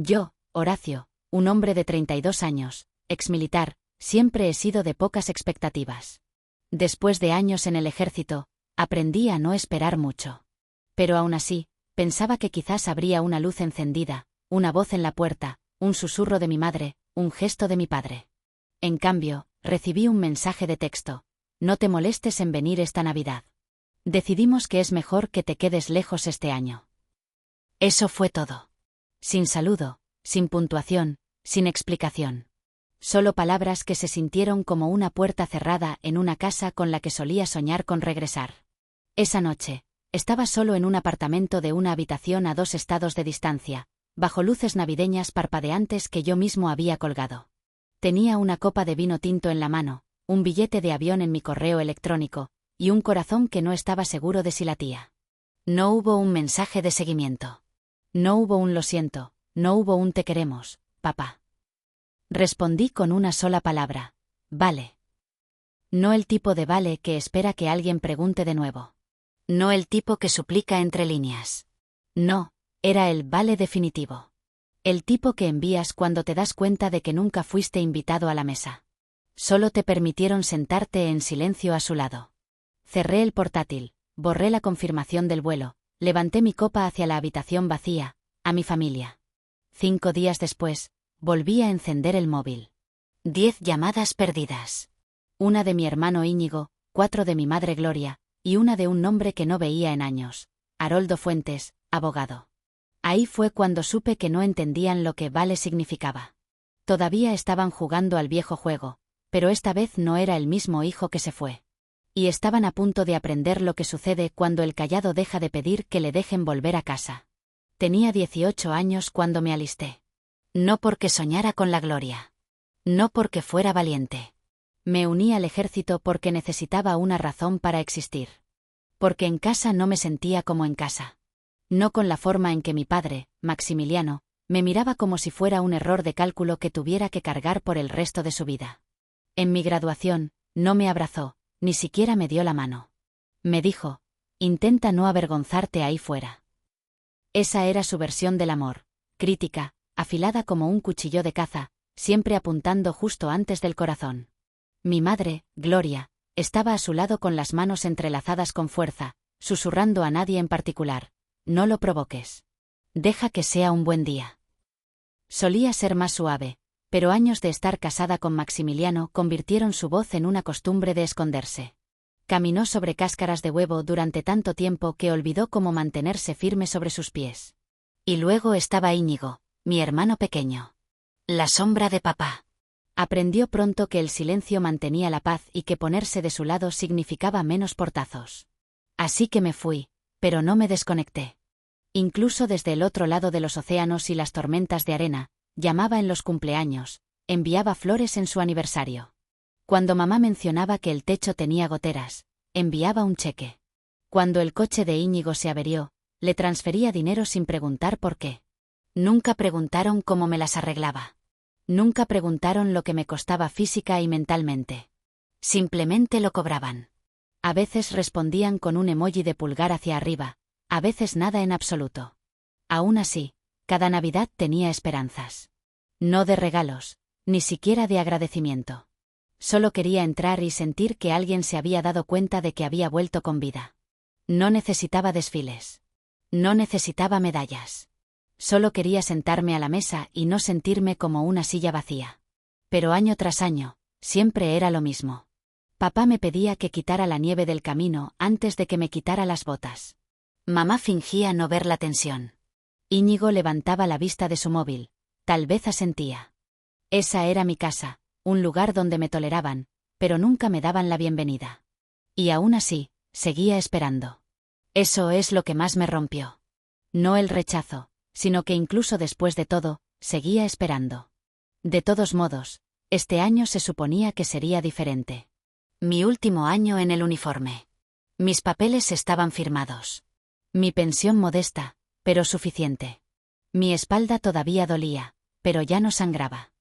Yo, Horacio, un hombre de 32 años, exmilitar, siempre he sido de pocas expectativas. Después de años en el ejército, aprendí a no esperar mucho. Pero aún así, pensaba que quizás habría una luz encendida, una voz en la puerta, un susurro de mi madre, un gesto de mi padre. En cambio, recibí un mensaje de texto: no te molestes en venir esta Navidad. Decidimos que es mejor que te quedes lejos este año. Eso fue todo. Sin saludo, sin puntuación, sin explicación. Solo palabras que se sintieron como una puerta cerrada en una casa con la que solía soñar con regresar. Esa noche, estaba solo en un apartamento de una habitación a 2 estados de distancia, bajo luces navideñas parpadeantes que yo mismo había colgado. Tenía una copa de vino tinto en la mano, un billete de avión en mi correo electrónico, y un corazón que no estaba seguro de si latía. No hubo un mensaje de seguimiento. No hubo un lo siento, no hubo un te queremos, papá. Respondí con una sola palabra: vale. No el tipo de vale que espera que alguien pregunte de nuevo. No el tipo que suplica entre líneas. No, era el vale definitivo. El tipo que envías cuando te das cuenta de que nunca fuiste invitado a la mesa. Solo te permitieron sentarte en silencio a su lado. Cerré el portátil, borré la confirmación del vuelo, levanté mi copa hacia la habitación vacía, a mi familia. 5 días después, volví a encender el móvil. 10 llamadas perdidas. Una de mi hermano Íñigo, 4 de mi madre Gloria, y una de un nombre que no veía en años: Haroldo Fuentes, abogado. Ahí fue cuando supe que no entendían lo que vale significaba. Todavía estaban jugando al viejo juego, pero esta vez no era el mismo hijo que se fue. Y estaban a punto de aprender lo que sucede cuando el callado deja de pedir que le dejen volver a casa. Tenía 18 años cuando me alisté. No porque soñara con la gloria. No porque fuera valiente. Me uní al ejército porque necesitaba una razón para existir. Porque en casa no me sentía como en casa. No con la forma en que mi padre, Maximiliano, me miraba como si fuera un error de cálculo que tuviera que cargar por el resto de su vida. En mi graduación, no me abrazó, ni siquiera me dio la mano. Me dijo: intenta no avergonzarte ahí fuera. Esa era su versión del amor, crítica, afilada como un cuchillo de caza, siempre apuntando justo antes del corazón. Mi madre, Gloria, estaba a su lado con las manos entrelazadas con fuerza, susurrando a nadie en particular: no lo provoques. Deja que sea un buen día. Solía ser más suave, pero años de estar casada con Maximiliano convirtieron su voz en una costumbre de esconderse. Caminó sobre cáscaras de huevo durante tanto tiempo que olvidó cómo mantenerse firme sobre sus pies. Y luego estaba Íñigo, mi hermano pequeño. La sombra de papá. Aprendió pronto que el silencio mantenía la paz y que ponerse de su lado significaba menos portazos. Así que me fui, pero no me desconecté. Incluso desde el otro lado de los océanos y las tormentas de arena, llamaba en los cumpleaños, enviaba flores en su aniversario. Cuando mamá mencionaba que el techo tenía goteras, enviaba un cheque. Cuando el coche de Íñigo se averió, le transfería dinero sin preguntar por qué. Nunca preguntaron cómo me las arreglaba. Nunca preguntaron lo que me costaba física y mentalmente. Simplemente lo cobraban. A veces respondían con un emoji de pulgar hacia arriba, a veces nada en absoluto. Aún así, cada Navidad tenía esperanzas. No de regalos, ni siquiera de agradecimiento. Solo quería entrar y sentir que alguien se había dado cuenta de que había vuelto con vida. No necesitaba desfiles. No necesitaba medallas. Solo quería sentarme a la mesa y no sentirme como una silla vacía. Pero año tras año, siempre era lo mismo. Papá me pedía que quitara la nieve del camino antes de que me quitara las botas. Mamá fingía no ver la tensión. Íñigo levantaba la vista de su móvil, tal vez asentía. Esa era mi casa, un lugar donde me toleraban, pero nunca me daban la bienvenida. Y aún así, seguía esperando. Eso es lo que más me rompió. No el rechazo, sino que incluso después de todo, seguía esperando. De todos modos, este año se suponía que sería diferente. Mi último año en el uniforme. Mis papeles estaban firmados. Mi pensión modesta, pero suficiente. Mi espalda todavía dolía, pero ya no sangraba.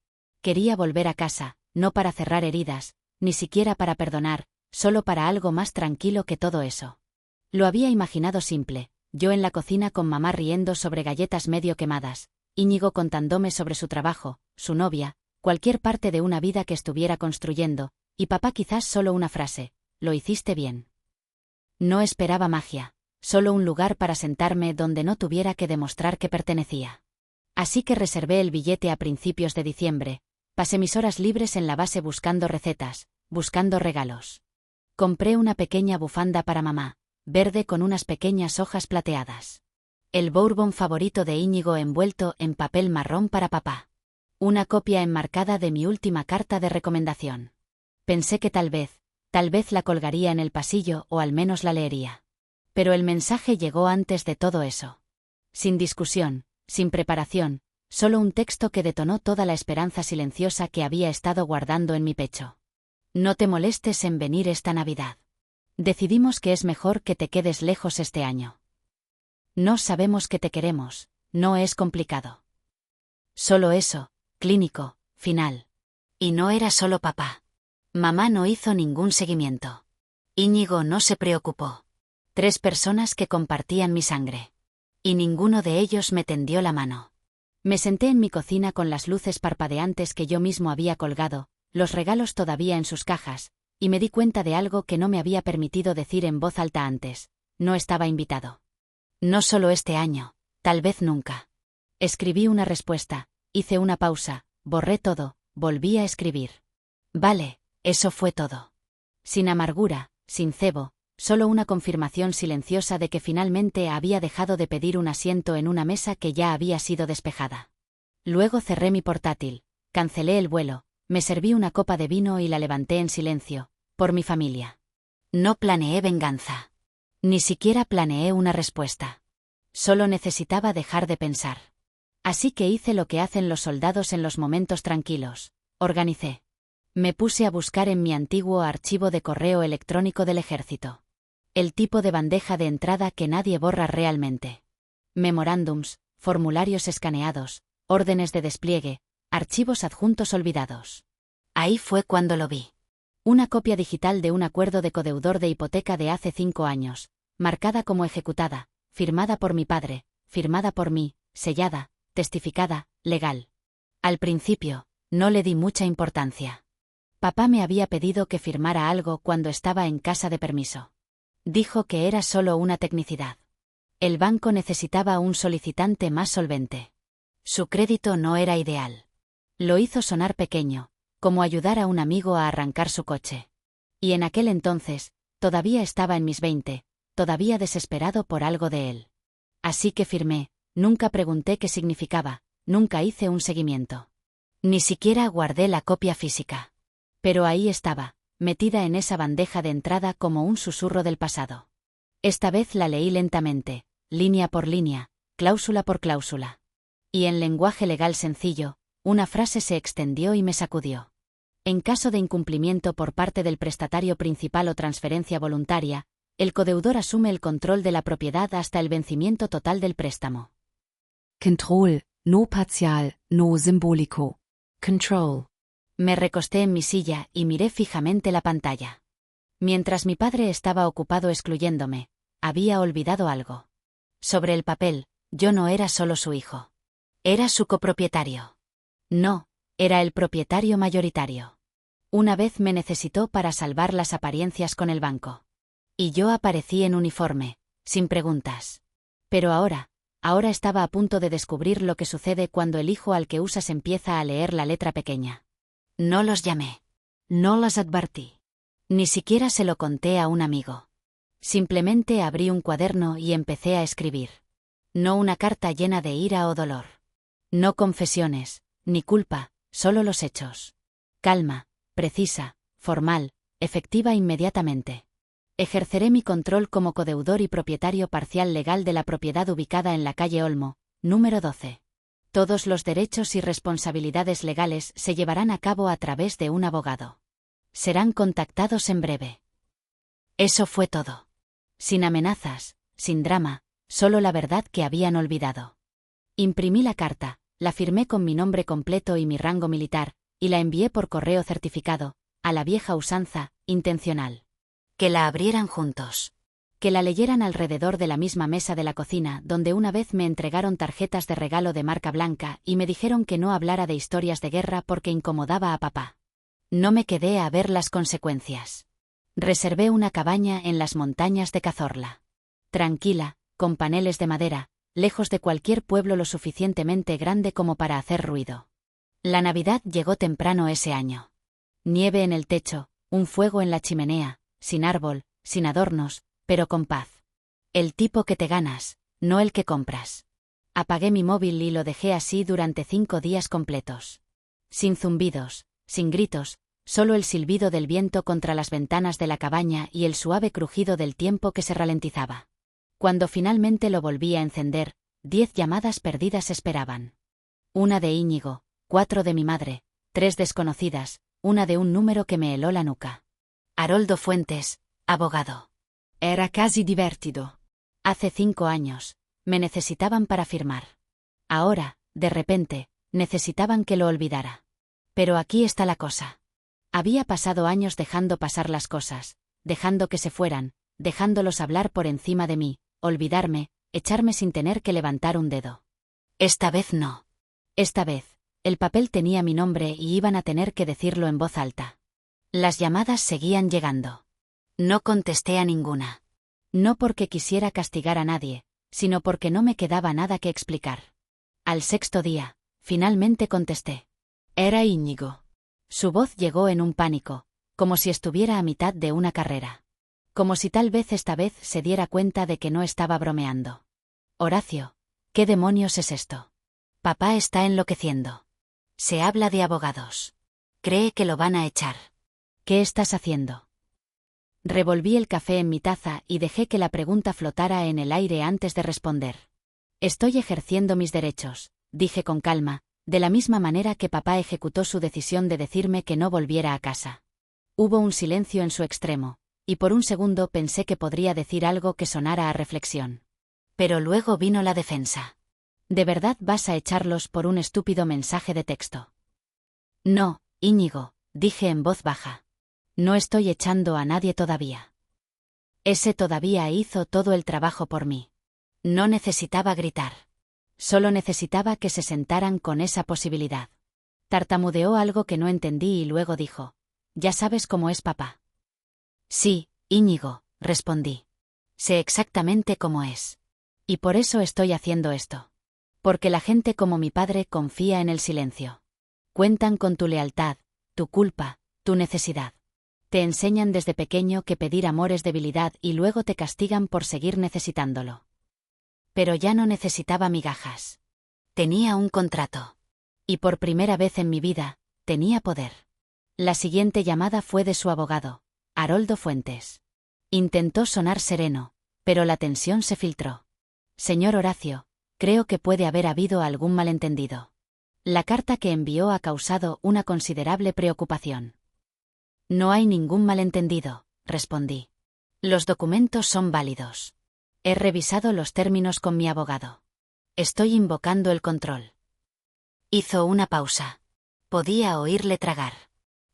Quería volver a casa, no para cerrar heridas, ni siquiera para perdonar, solo para algo más tranquilo que todo eso. Lo había imaginado simple, yo en la cocina con mamá riendo sobre galletas medio quemadas, Íñigo contándome sobre su trabajo, su novia, cualquier parte de una vida que estuviera construyendo, y papá quizás solo una frase: «Lo hiciste bien». No esperaba magia, solo un lugar para sentarme donde no tuviera que demostrar que pertenecía. Así que reservé el billete a principios de diciembre. Pasé mis horas libres en la base buscando recetas, buscando regalos. Compré una pequeña bufanda para mamá, verde con unas pequeñas hojas plateadas. El bourbon favorito de Íñigo envuelto en papel marrón para papá. Una copia enmarcada de mi última carta de recomendación. Pensé que tal vez la colgaría en el pasillo o al menos la leería. Pero el mensaje llegó antes de todo eso. Sin discusión, sin preparación, solo un texto que detonó toda la esperanza silenciosa que había estado guardando en mi pecho. No te molestes en venir esta Navidad. Decidimos que es mejor que te quedes lejos este año. No sabemos que te queremos, no es complicado. Solo eso, clínico, final. Y no era solo papá. Mamá no hizo ningún seguimiento. Íñigo no se preocupó. 3 personas que compartían mi sangre. Y ninguno de ellos me tendió la mano. Me senté en mi cocina con las luces parpadeantes que yo mismo había colgado, los regalos todavía en sus cajas, y me di cuenta de algo que no me había permitido decir en voz alta antes: no estaba invitado. No solo este año, tal vez nunca. Escribí una respuesta, hice una pausa, borré todo, volví a escribir. Vale, eso fue todo. Sin amargura, sin cebo, solo una confirmación silenciosa de que finalmente había dejado de pedir un asiento en una mesa que ya había sido despejada. Luego cerré mi portátil, cancelé el vuelo, me serví una copa de vino y la levanté en silencio, por mi familia. No planeé venganza. Ni siquiera planeé una respuesta. Solo necesitaba dejar de pensar. Así que hice lo que hacen los soldados en los momentos tranquilos: organicé. Me puse a buscar en mi antiguo archivo de correo electrónico del ejército. El tipo de bandeja de entrada que nadie borra realmente. Memorándums, formularios escaneados, órdenes de despliegue, archivos adjuntos olvidados. Ahí fue cuando lo vi. Una copia digital de un acuerdo de codeudor de hipoteca de hace 5 años, marcada como ejecutada, firmada por mi padre, firmada por mí, sellada, testificada, legal. Al principio, no le di mucha importancia. Papá me había pedido que firmara algo cuando estaba en casa de permiso. Dijo que era solo una tecnicidad. El banco necesitaba un solicitante más solvente. Su crédito no era ideal. Lo hizo sonar pequeño, como ayudar a un amigo a arrancar su coche. Y en aquel entonces, todavía estaba en mis 20, todavía desesperado por algo de él. Así que firmé, nunca pregunté qué significaba, nunca hice un seguimiento. Ni siquiera guardé la copia física. Pero ahí estaba, metida en esa bandeja de entrada como un susurro del pasado. Esta vez la leí lentamente, línea por línea, cláusula por cláusula. Y en lenguaje legal sencillo, una frase se extendió y me sacudió. En caso de incumplimiento por parte del prestatario principal o transferencia voluntaria, el codeudor asume el control de la propiedad hasta el vencimiento total del préstamo. Control, no parcial, no simbólico. Control. Me recosté en mi silla y miré fijamente la pantalla. Mientras mi padre estaba ocupado excluyéndome, había olvidado algo. Sobre el papel, yo no era solo su hijo. Era su copropietario. No, era el propietario mayoritario. Una vez me necesitó para salvar las apariencias con el banco. Y yo aparecí en uniforme, sin preguntas. Pero ahora estaba a punto de descubrir lo que sucede cuando el hijo al que usas empieza a leer la letra pequeña. No los llamé. No los advertí. Ni siquiera se lo conté a un amigo. Simplemente abrí un cuaderno y empecé a escribir. No una carta llena de ira o dolor. No confesiones, ni culpa, solo los hechos. Calma, precisa, formal, efectiva inmediatamente. Ejerceré mi control como codeudor y propietario parcial legal de la propiedad ubicada en la calle Olmo, número 12. Todos los derechos y responsabilidades legales se llevarán a cabo a través de un abogado. Serán contactados en breve. Eso fue todo. Sin amenazas, sin drama, solo la verdad que habían olvidado. Imprimí la carta, la firmé con mi nombre completo y mi rango militar, y la envié por correo certificado, a la vieja usanza, intencional. Que la abrieran juntos. Que la leyeran alrededor de la misma mesa de la cocina, donde una vez me entregaron tarjetas de regalo de marca blanca y me dijeron que no hablara de historias de guerra porque incomodaba a papá. No me quedé a ver las consecuencias. Reservé una cabaña en las montañas de Cazorla. Tranquila, con paneles de madera, lejos de cualquier pueblo lo suficientemente grande como para hacer ruido. La Navidad llegó temprano ese año. Nieve en el techo, un fuego en la chimenea, sin árbol, sin adornos, pero con paz. El tipo que te ganas, no el que compras. Apagué mi móvil y lo dejé así durante 5 días completos. Sin zumbidos, sin gritos, solo el silbido del viento contra las ventanas de la cabaña y el suave crujido del tiempo que se ralentizaba. Cuando finalmente lo volví a encender, 10 llamadas perdidas esperaban. Una de Íñigo, 4 de mi madre, 3 desconocidas, una de un número que me heló la nuca. Haroldo Fuentes, abogado. Era casi divertido. Hace 5 años, me necesitaban para firmar. Ahora, de repente, necesitaban que lo olvidara. Pero aquí está la cosa. Había pasado años dejando pasar las cosas, dejando que se fueran, dejándolos hablar por encima de mí, olvidarme, echarme sin tener que levantar un dedo. Esta vez no. Esta vez, el papel tenía mi nombre y iban a tener que decirlo en voz alta. Las llamadas seguían llegando. No contesté a ninguna. No porque quisiera castigar a nadie, sino porque no me quedaba nada que explicar. Al 6.º día, finalmente contesté. Era Íñigo. Su voz llegó en un pánico, como si estuviera a mitad de una carrera. Como si tal vez esta vez se diera cuenta de que no estaba bromeando. Horacio, ¿qué demonios es esto? Papá está enloqueciendo. Se habla de abogados. Cree que lo van a echar. ¿Qué estás haciendo? Revolví el café en mi taza y dejé que la pregunta flotara en el aire antes de responder. Estoy ejerciendo mis derechos, dije con calma, de la misma manera que papá ejecutó su decisión de decirme que no volviera a casa. Hubo un silencio en su extremo, y por un segundo pensé que podría decir algo que sonara a reflexión. Pero luego vino la defensa. ¿De verdad vas a echarlos por un estúpido mensaje de texto? No, Íñigo, dije en voz baja. No estoy echando a nadie todavía. Ese todavía hizo todo el trabajo por mí. No necesitaba gritar. Solo necesitaba que se sentaran con esa posibilidad. Tartamudeó algo que no entendí y luego dijo: «¿Ya sabes cómo es papá?» «Sí, Íñigo», respondí. «Sé exactamente cómo es. Y por eso estoy haciendo esto. Porque la gente como mi padre confía en el silencio. Cuentan con tu lealtad, tu culpa, tu necesidad. Te enseñan desde pequeño que pedir amor es debilidad y luego te castigan por seguir necesitándolo». Pero ya no necesitaba migajas. Tenía un contrato. Y por primera vez en mi vida, tenía poder. La siguiente llamada fue de su abogado, Haroldo Fuentes. Intentó sonar sereno, pero la tensión se filtró. «Señor Horacio, creo que puede haber habido algún malentendido. La carta que envió ha causado una considerable preocupación». «No hay ningún malentendido», respondí. «Los documentos son válidos. He revisado los términos con mi abogado. Estoy invocando el control». Hizo una pausa. Podía oírle tragar.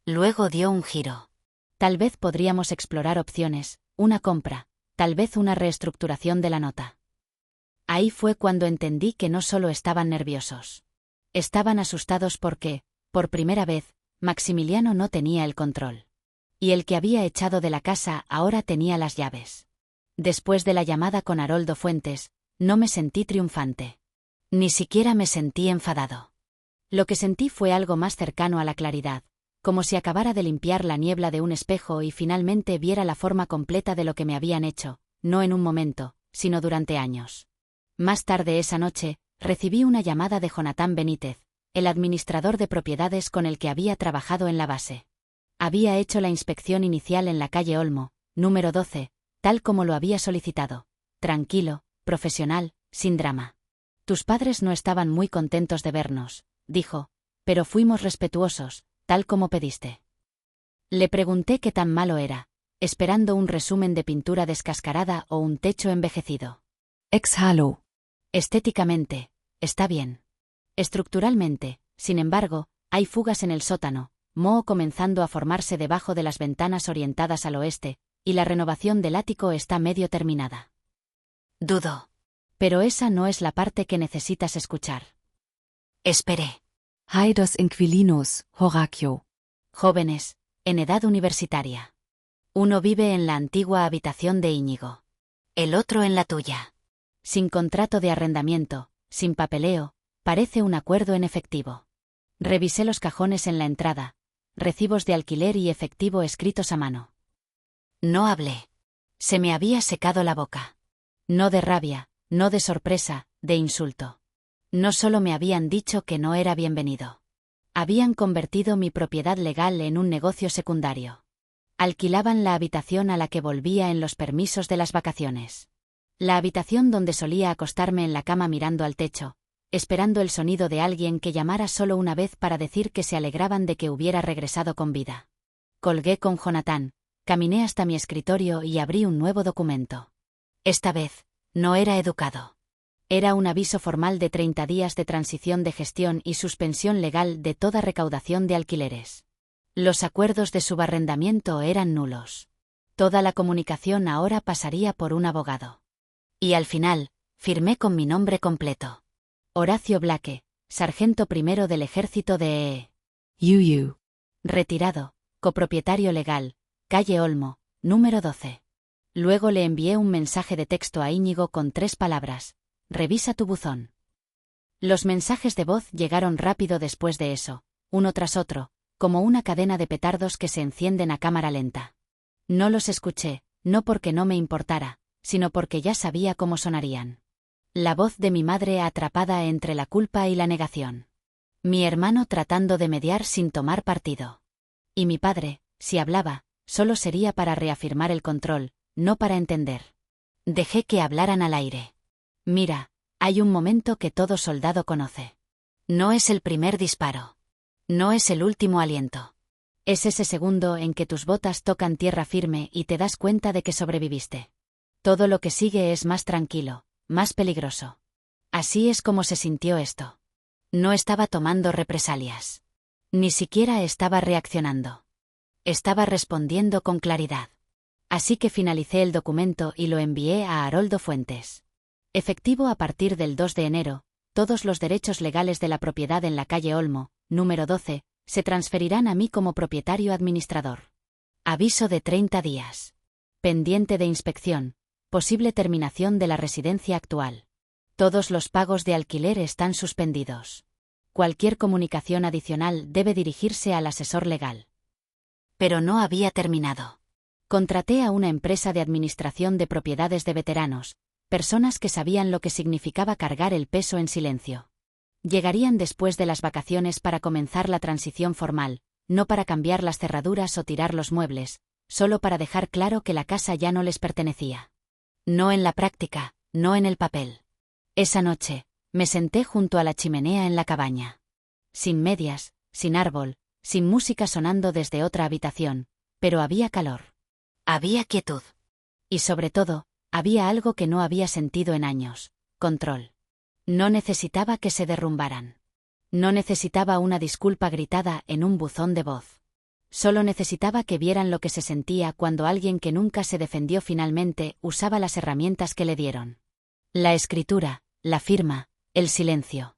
Luego dio un giro. «Tal vez podríamos explorar opciones, una compra, tal vez una reestructuración de la nota». Ahí fue cuando entendí que no solo estaban nerviosos. Estaban asustados porque, por primera vez, Maximiliano no tenía el control. Y el que había echado de la casa ahora tenía las llaves. Después de la llamada con Haroldo Fuentes, no me sentí triunfante. Ni siquiera me sentí enfadado. Lo que sentí fue algo más cercano a la claridad, como si acabara de limpiar la niebla de un espejo y finalmente viera la forma completa de lo que me habían hecho, no en un momento, sino durante años. Más tarde esa noche, recibí una llamada de Jonatán Benítez, el administrador de propiedades con el que había trabajado en la base. Había hecho la inspección inicial en la calle Olmo, número 12, tal como lo había solicitado. Tranquilo, profesional, sin drama. «Tus padres no estaban muy contentos de vernos», dijo, «pero fuimos respetuosos, tal como pediste». Le pregunté qué tan malo era, esperando un resumen de pintura descascarada o un techo envejecido. Exhalo. Estéticamente, está bien. Estructuralmente, sin embargo, hay fugas en el sótano, moho comenzando a formarse debajo de las ventanas orientadas al oeste, y la renovación del ático está medio terminada. Dudó. Pero esa no es la parte que necesitas escuchar. Esperé. Haidos inquilinos, Horacio. Jóvenes, en edad universitaria. Uno vive en la antigua habitación de Íñigo. El otro en la tuya. Sin contrato de arrendamiento, sin papeleo, parece un acuerdo en efectivo. Revisé los cajones en la entrada, recibos de alquiler y efectivo escritos a mano. No hablé. Se me había secado la boca. No de rabia, no de sorpresa, de insulto. No solo me habían dicho que no era bienvenido. Habían convertido mi propiedad legal en un negocio secundario. Alquilaban la habitación a la que volvía en los permisos de las vacaciones. La habitación donde solía acostarme en la cama mirando al techo, esperando el sonido de alguien que llamara solo una vez para decir que se alegraban de que hubiera regresado con vida. Colgué con Jonathan, caminé hasta mi escritorio y abrí un nuevo documento. Esta vez, no era educado. Era un aviso formal de 30 días de transición de gestión y suspensión legal de toda recaudación de alquileres. Los acuerdos de subarrendamiento eran nulos. Toda la comunicación ahora pasaría por un abogado. Y al final, firmé con mi nombre completo. Horacio Blake, sargento primero del ejército de Yuyu. Retirado, copropietario legal, calle Olmo, número 12. Luego le envié un mensaje de texto a Íñigo con 3 palabras. Revisa tu buzón. Los mensajes de voz llegaron rápido después de eso, uno tras otro, como una cadena de petardos que se encienden a cámara lenta. No los escuché, no porque no me importara, sino porque ya sabía cómo sonarían. La voz de mi madre atrapada entre la culpa y la negación. Mi hermano tratando de mediar sin tomar partido. Y mi padre, si hablaba, solo sería para reafirmar el control, no para entender. Dejé que hablaran al aire. Mira, hay un momento que todo soldado conoce. No es el primer disparo. No es el último aliento. Es ese segundo en que tus botas tocan tierra firme y te das cuenta de que sobreviviste. Todo lo que sigue es más tranquilo, más peligroso. Así es como se sintió esto. No estaba tomando represalias. Ni siquiera estaba reaccionando. Estaba respondiendo con claridad. Así que finalicé el documento y lo envié a Haroldo Fuentes. Efectivo a partir del 2 de enero, todos los derechos legales de la propiedad en la calle Olmo, número 12, se transferirán a mí como propietario administrador. Aviso de 30 días. Pendiente de inspección. Posible terminación de la residencia actual. Todos los pagos de alquiler están suspendidos. Cualquier comunicación adicional debe dirigirse al asesor legal. Pero no había terminado. Contraté a una empresa de administración de propiedades de veteranos, personas que sabían lo que significaba cargar el peso en silencio. Llegarían después de las vacaciones para comenzar la transición formal, no para cambiar las cerraduras o tirar los muebles, solo para dejar claro que la casa ya no les pertenecía. No en la práctica, no en el papel. Esa noche, me senté junto a la chimenea en la cabaña. Sin medias, sin árbol, sin música sonando desde otra habitación, pero había calor. Había quietud. Y sobre todo, había algo que no había sentido en años: control. No necesitaba que se derrumbaran. No necesitaba una disculpa gritada en un buzón de voz. Solo necesitaba que vieran lo que se sentía cuando alguien que nunca se defendió finalmente usaba las herramientas que le dieron. La escritura, la firma, el silencio.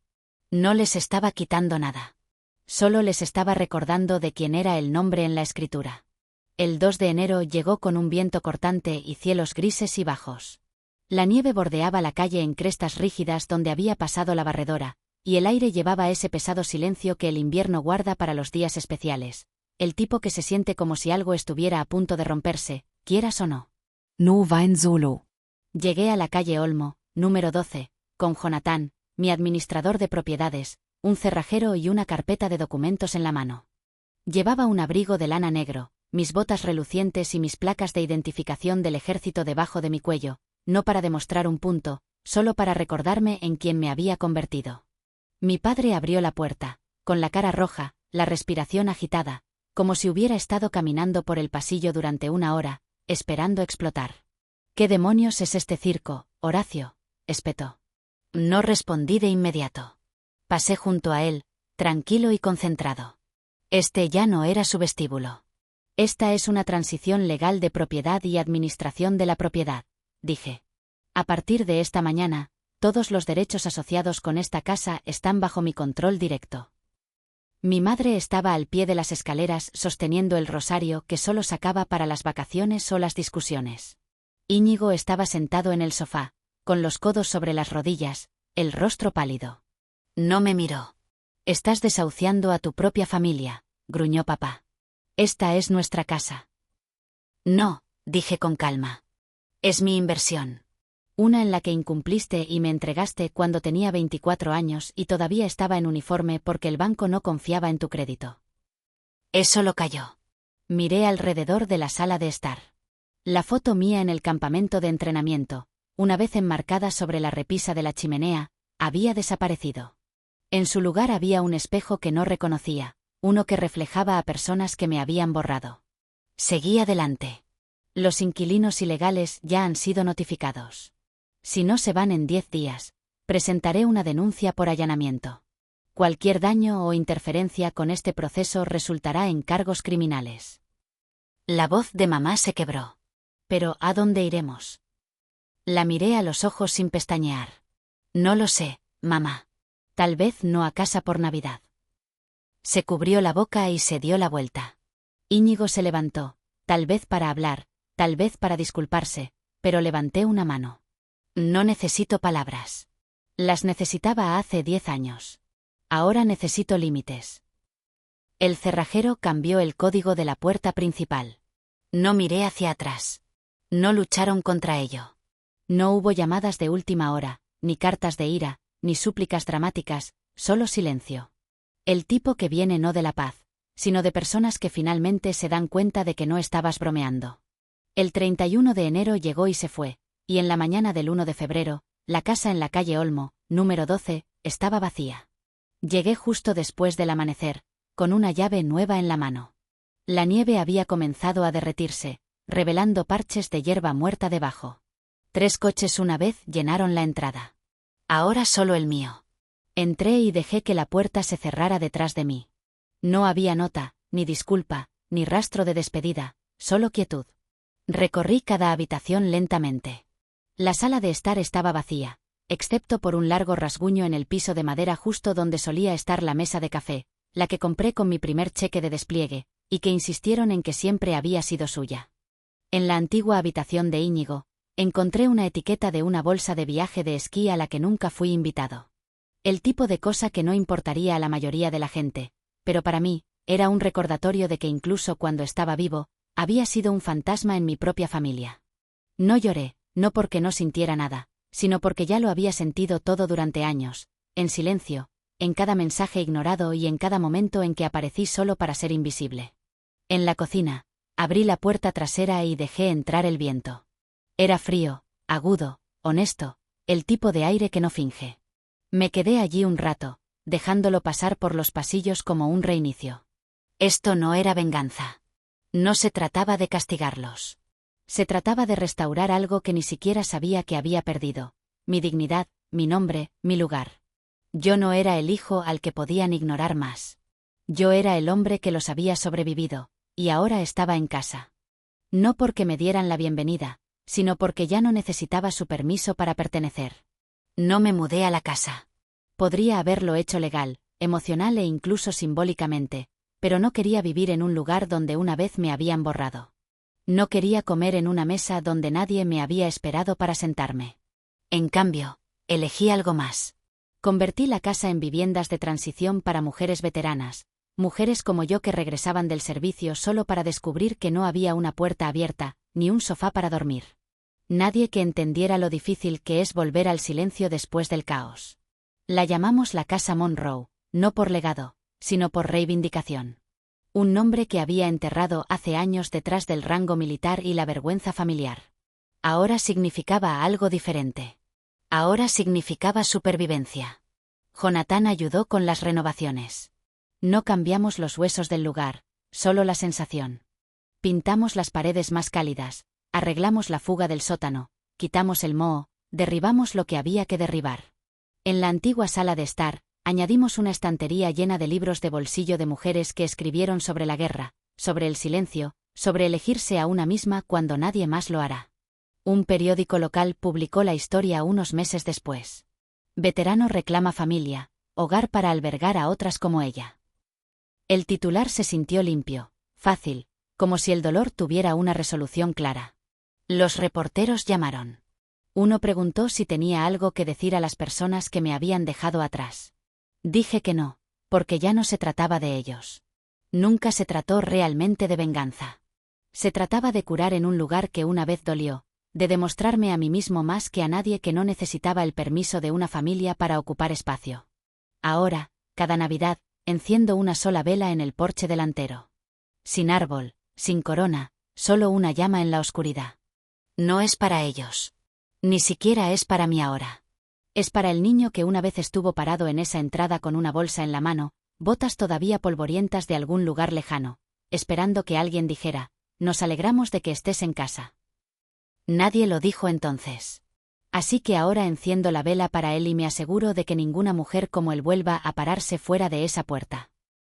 No les estaba quitando nada. Solo les estaba recordando de quién era el nombre en la escritura. El 2 de enero llegó con un viento cortante y cielos grises y bajos. La nieve bordeaba la calle en crestas rígidas donde había pasado la barredora, y el aire llevaba ese pesado silencio que el invierno guarda para los días especiales, el tipo que se siente como si algo estuviera a punto de romperse, quieras o no. No wein solo. Llegué a la calle Olmo, número 12, con Jonathan, mi administrador de propiedades, un cerrajero y una carpeta de documentos en la mano. Llevaba un abrigo de lana negro, mis botas relucientes y mis placas de identificación del ejército debajo de mi cuello, no para demostrar un punto, solo para recordarme en quién me había convertido. Mi padre abrió la puerta, con la cara roja, la respiración agitada, como si hubiera estado caminando por el pasillo durante una hora, esperando explotar. ¿Qué demonios es este circo, Horacio?, espetó. No respondí de inmediato. Pasé junto a él, tranquilo y concentrado. Este ya no era su vestíbulo. Esta es una transición legal de propiedad y administración de la propiedad, dije. A partir de esta mañana, todos los derechos asociados con esta casa están bajo mi control directo. Mi madre estaba al pie de las escaleras sosteniendo el rosario que solo sacaba para las vacaciones o las discusiones. Íñigo estaba sentado en el sofá, con los codos sobre las rodillas, el rostro pálido. No me miró. Estás desahuciando a tu propia familia, gruñó papá. Esta es nuestra casa. No, dije con calma. Es mi inversión. Una en la que incumpliste y me entregaste cuando tenía 24 años y todavía estaba en uniforme porque el banco no confiaba en tu crédito. Eso lo cayó. Miré alrededor de la sala de estar. La foto mía en el campamento de entrenamiento, una vez enmarcada sobre la repisa de la chimenea, había desaparecido. En su lugar había un espejo que no reconocía, uno que reflejaba a personas que me habían borrado. Seguí adelante. Los inquilinos ilegales ya han sido notificados. Si no se van en 10 días, presentaré una denuncia por allanamiento. Cualquier daño o interferencia con este proceso resultará en cargos criminales. La voz de mamá se quebró. ¿Pero a dónde iremos? La miré a los ojos sin pestañear. No lo sé, mamá. Tal vez no a casa por Navidad. Se cubrió la boca y se dio la vuelta. Íñigo se levantó, tal vez para hablar, tal vez para disculparse, pero levanté una mano. No necesito palabras. Las necesitaba hace 10 años. Ahora necesito límites. El cerrajero cambió el código de la puerta principal. No miré hacia atrás. No lucharon contra ello. No hubo llamadas de última hora, ni cartas de ira, ni súplicas dramáticas, solo silencio. El tipo que viene no de la paz, sino de personas que finalmente se dan cuenta de que no estabas bromeando. El 31 de enero llegó y se fue, y en la mañana del 1 de febrero, la casa en la calle Olmo, número 12, estaba vacía. Llegué justo después del amanecer, con una llave nueva en la mano. La nieve había comenzado a derretirse, revelando parches de hierba muerta debajo. 3 coches una vez llenaron la entrada. Ahora solo el mío. Entré y dejé que la puerta se cerrara detrás de mí. No había nota, ni disculpa, ni rastro de despedida, solo quietud. Recorrí cada habitación lentamente. La sala de estar estaba vacía, excepto por un largo rasguño en el piso de madera justo donde solía estar la mesa de café, la que compré con mi primer cheque de despliegue, y que insistieron en que siempre había sido suya. En la antigua habitación de Íñigo, encontré una etiqueta de una bolsa de viaje de esquí a la que nunca fui invitado. El tipo de cosa que no importaría a la mayoría de la gente, pero para mí, era un recordatorio de que incluso cuando estaba vivo, había sido un fantasma en mi propia familia. No lloré, no porque no sintiera nada, sino porque ya lo había sentido todo durante años, en silencio, en cada mensaje ignorado y en cada momento en que aparecí solo para ser invisible. En la cocina, abrí la puerta trasera y dejé entrar el viento. Era frío, agudo, honesto, el tipo de aire que no finge. Me quedé allí un rato, dejándolo pasar por los pasillos como un reinicio. Esto no era venganza. No se trataba de castigarlos. Se trataba de restaurar algo que ni siquiera sabía que había perdido: mi dignidad, mi nombre, mi lugar. Yo no era el hijo al que podían ignorar más. Yo era el hombre que los había sobrevivido, y ahora estaba en casa. No porque me dieran la bienvenida, sino porque ya no necesitaba su permiso para pertenecer. No me mudé a la casa. Podría haberlo hecho legal, emocional e incluso simbólicamente, pero no quería vivir en un lugar donde una vez me habían borrado. No quería comer en una mesa donde nadie me había esperado para sentarme. En cambio, elegí algo más. Convertí la casa en viviendas de transición para mujeres veteranas, mujeres como yo que regresaban del servicio solo para descubrir que no había una puerta abierta, ni un sofá para dormir. Nadie que entendiera lo difícil que es volver al silencio después del caos. La llamamos la Casa Monroe, no por legado, sino por reivindicación. Un nombre que había enterrado hace años detrás del rango militar y la vergüenza familiar. Ahora significaba algo diferente. Ahora significaba supervivencia. Jonathan ayudó con las renovaciones. No cambiamos los huesos del lugar, solo la sensación. Pintamos las paredes más cálidas, arreglamos la fuga del sótano, quitamos el moho, derribamos lo que había que derribar. En la antigua sala de estar, añadimos una estantería llena de libros de bolsillo de mujeres que escribieron sobre la guerra, sobre el silencio, sobre elegirse a una misma cuando nadie más lo hará. Un periódico local publicó la historia unos meses después. Veterano reclama familia, hogar para albergar a otras como ella. El titular se sintió limpio, fácil, como si el dolor tuviera una resolución clara. Los reporteros llamaron. Uno preguntó si tenía algo que decir a las personas que me habían dejado atrás. Dije que no, porque ya no se trataba de ellos. Nunca se trató realmente de venganza. Se trataba de curar en un lugar que una vez dolió, de demostrarme a mí mismo más que a nadie que no necesitaba el permiso de una familia para ocupar espacio. Ahora, cada Navidad, enciendo una sola vela en el porche delantero. Sin árbol, sin corona, solo una llama en la oscuridad. No es para ellos. Ni siquiera es para mí ahora. Es para el niño que una vez estuvo parado en esa entrada con una bolsa en la mano, botas todavía polvorientas de algún lugar lejano, esperando que alguien dijera: «Nos alegramos de que estés en casa». Nadie lo dijo entonces. Así que ahora enciendo la vela para él y me aseguro de que ninguna mujer como él vuelva a pararse fuera de esa puerta.